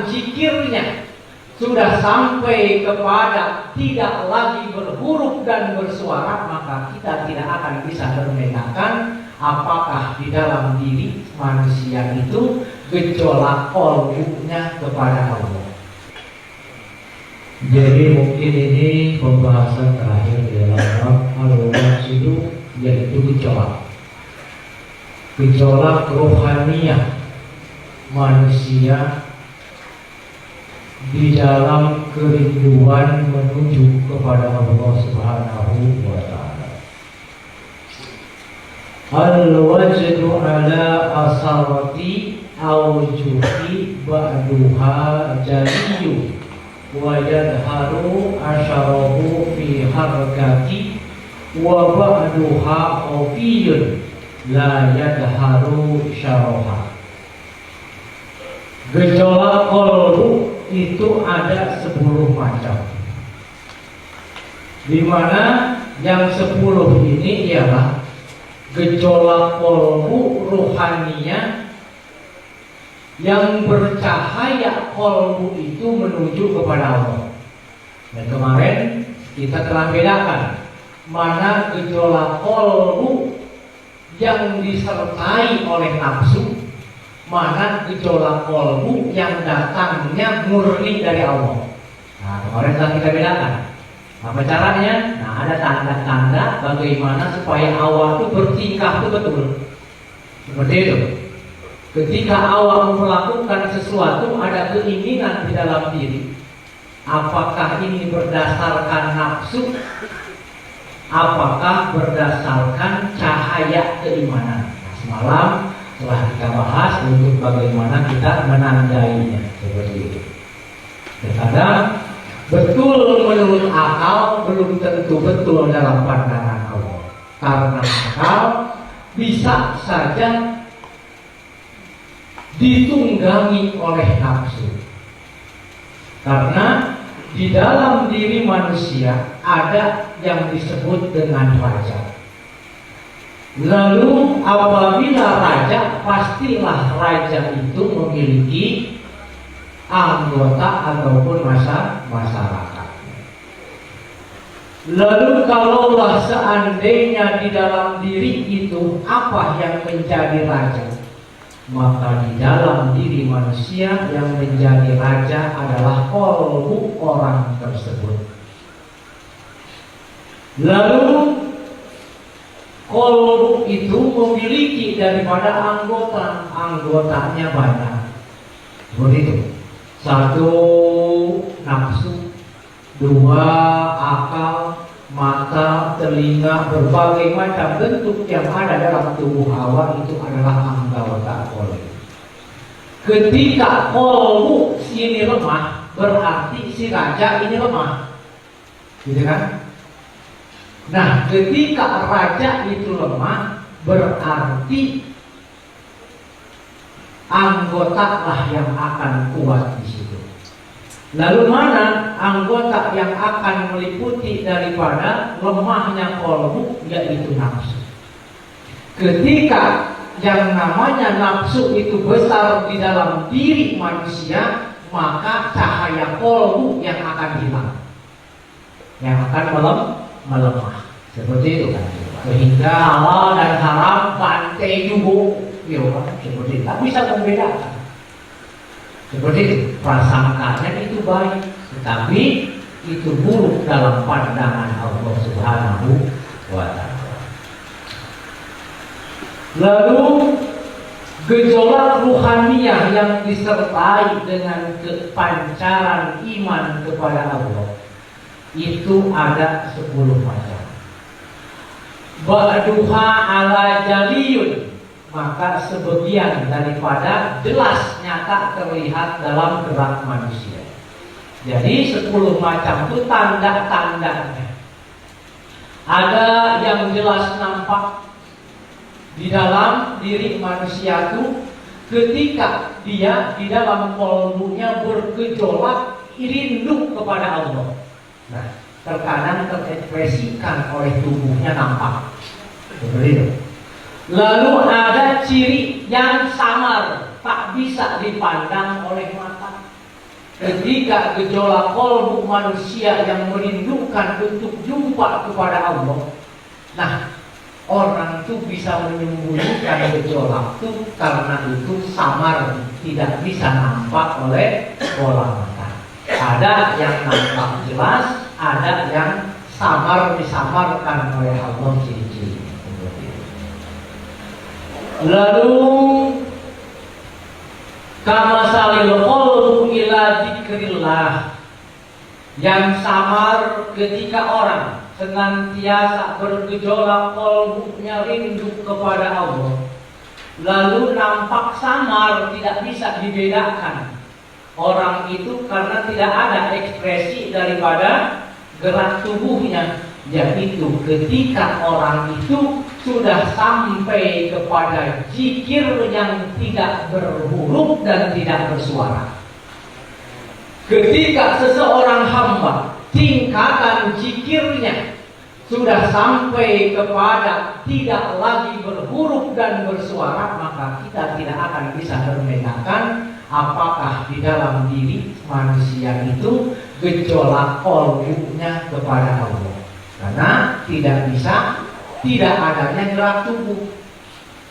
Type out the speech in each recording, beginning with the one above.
tingkatan zikirnya sudah sampai kepada tidak lagi berhuruf dan bersuara, maka kita tidak akan bisa membedakan apakah di dalam diri manusia itu gejolak qalbunya kepada Allah. Jadi mungkin ini pembahasan terakhir di dalam al-wasidu, yaitu gejolak rohaniah manusia di dalam kerinduan menuju kepada Allah Subhanahu wa ta'ala. Al-wajdu ala asarati awjuhi ba'duha jaliyu wa yadharu asyarahu fi harkati wa ba'duha khafiyun la yadharu syaraha. Gejolak qalbu itu ada 10 macam, di mana yang 10 ini ialah gejolak qalbu rohaninya yang bercahaya qalbu itu menuju kepada Allah. Dan kemarin kita telah bedakan mana gejolak qalbu yang disertai oleh nafsu, mana gejolak qalbu yang datangnya murni dari Allah. Nah, kemarin telah kita bedakan. Apa caranya? Nah, ada tanda-tanda bagaimana supaya awal itu bertingkah itu betul. Seperti itu. Ketika awal melakukan sesuatu, ada keinginan di dalam diri. Apakah ini berdasarkan nafsu? Apakah berdasarkan cahaya keimanan? Nah, semalam telah kita bahas untuk bagaimana kita menandainya seperti itu. Terkadang betul menurut akal belum tentu betul dalam pandangan Allah, karena akal bisa saja ditunggangi oleh nafsu. Karena di dalam diri manusia ada yang disebut dengan raja. Lalu apabila raja, pastilah raja itu memiliki anggota ataupun masyarakat. Lalu kalaulah seandainya di dalam diri itu apa yang menjadi raja, maka di dalam diri manusia yang menjadi raja adalah qalbu orang tersebut. Lalu qalbu itu memiliki daripada anggotanya banyak. Begitu. 1 nafsu, 2 akal, mata, telinga, berbagai macam bentuk yang ada dalam tubuh awak itu adalah anggota qalbu. Ketika qalbu ini lemah, berarti si raja ini lemah, gitu kan? Nah, ketika raja itu lemah, berarti anggota lah yang akan kuat di situ. Lalu mana anggota yang akan meliputi daripada lemahnya qalbu, yaitu nafsu. Ketika yang namanya nafsu itu besar di dalam diri manusia, maka cahaya qalbu yang akan hilang, yang akan melemah. Seperti itu kan. Sehingga halal dan haram bantai juga, seperti itu. Tak bisa membedakan. Seperti itu. Prasangkanya itu baik, tetapi itu buruk dalam pandangan Allah Subhanahu wa ta'ala. Lalu gejolak ruhaniah yang disertai dengan kepancaran iman kepada Allah itu ada 10 macam. Ba'duha ala jaliyun, maka sebagian daripada jelas nyata terlihat dalam gerak manusia. Jadi 10 macam itu tanda-tandanya. Ada yang jelas nampak di dalam diri manusia itu ketika dia di dalam qalbunya bergejolak rindu kepada Allah. Nah, terkadang terekspresikan oleh tubuhnya nampak. Seperti itu. Lalu ada ciri yang samar, tak bisa dipandang oleh mata. ketika gejolak kolbu manusia yang merindukan untuk jumpa kepada Allah. Nah, orang itu bisa menyembunyikan gejolak itu karena itu samar, tidak bisa nampak oleh bola mata. Ada yang nampak jelas, ada yang samar disamarkan oleh Allah ciri-ciri. Lalu kama salil qalbu ila dzikrillah, yang samar ketika orang senantiasa bergejolak qalbunya rindu kepada Allah, lalu nampak samar, tidak bisa dibedakan orang itu karena tidak ada ekspresi daripada gerak tubuhnya, yaitu ketika orang itu sudah sampai kepada zikir yang tidak berhuruf dan tidak bersuara. Ketika seseorang hamba tingkatan zikirnya sudah sampai kepada tidak lagi berhuruf dan bersuara, maka kita tidak akan bisa membedakan apakah di dalam diri manusia itu gejolak kolbunya kepada Allah, karena tidak bisa, tidak adanya gerak tubuh.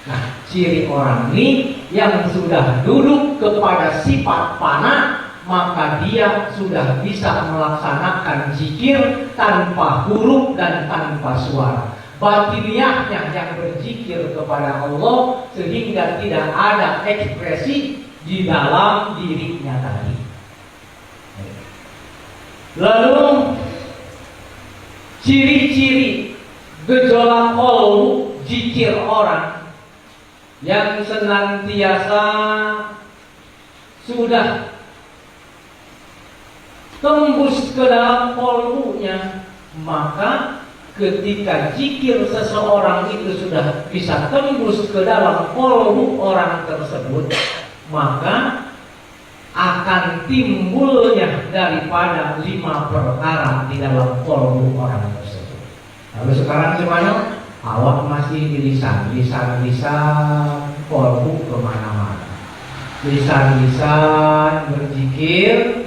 Nah, ciri orang ini yang sudah duduk kepada sifat fana, maka dia sudah bisa melaksanakan zikir tanpa huruf dan tanpa suara. Batiniahnya yang berzikir kepada Allah sehingga tidak ada ekspresi di dalam dirinya tadi. Lalu ciri-ciri gejolak kolbu zikir orang yang senantiasa sudah tembus ke dalam kolbunya, maka ketika zikir seseorang itu sudah bisa tembus ke dalam kolbu orang tersebut, maka akan timbulnya daripada 5 perkara di dalam kolbu orang tersebut. Lalu sekarang gimana? Awak masih di lisan kolbu kemana-mana, lisan berzikir,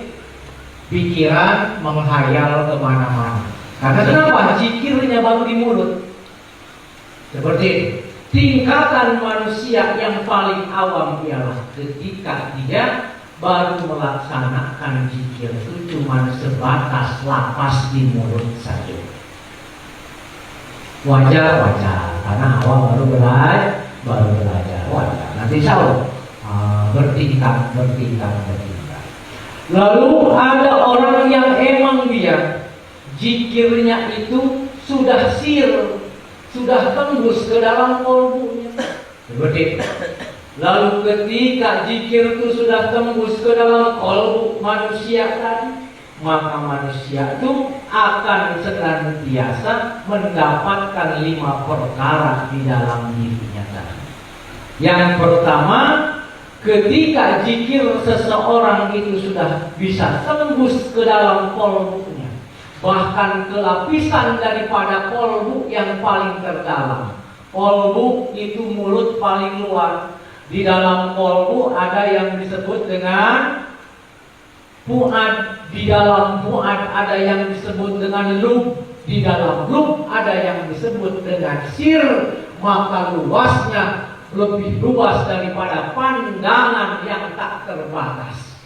pikiran menghayal kemana-mana. Karena kenapa? Zikirnya baru di mulut. Seperti tingkatan manusia yang paling awam ialah ketika dia baru melaksanakan zikir itu cuma sebatas lapas di mulut saja. Wajar, karena awam baru belajar, wajar. Nanti jauh bertingkat. Lalu ada orang yang emang dia zikirnya itu sudah sudah tembus ke dalam kolbunya. Seperti lalu ketika zikir itu sudah tembus ke dalam kolbu manusia tadi, maka manusia itu akan senantiasa mendapatkan 5 perkara di dalam dirinya tadi. Yang pertama, ketika zikir seseorang itu sudah bisa tembus ke dalam kolbunya, bahkan ke lapisan daripada kolbu yang paling terdalam. Kolbu itu mulut paling luar. Di dalam kolbu ada yang disebut dengan fuad. Di dalam fuad ada yang disebut dengan lub. Di dalam lub ada yang disebut dengan sir. Maka luasnya lebih luas daripada pandangan yang tak terbatas.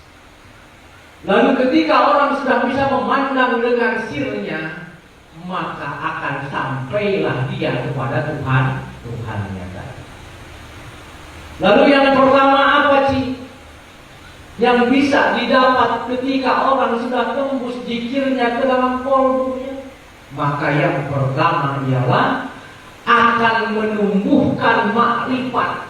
Lalu ketika orang sudah bisa memandang dengan sirnya, maka akan sampailah dia kepada Tuhannya tadi. Lalu yang pertama apa sih yang bisa didapat ketika orang sudah tembus zikirnya ke dalam kolbunya? Maka yang pertama ialah akan menumbuhkan makrifat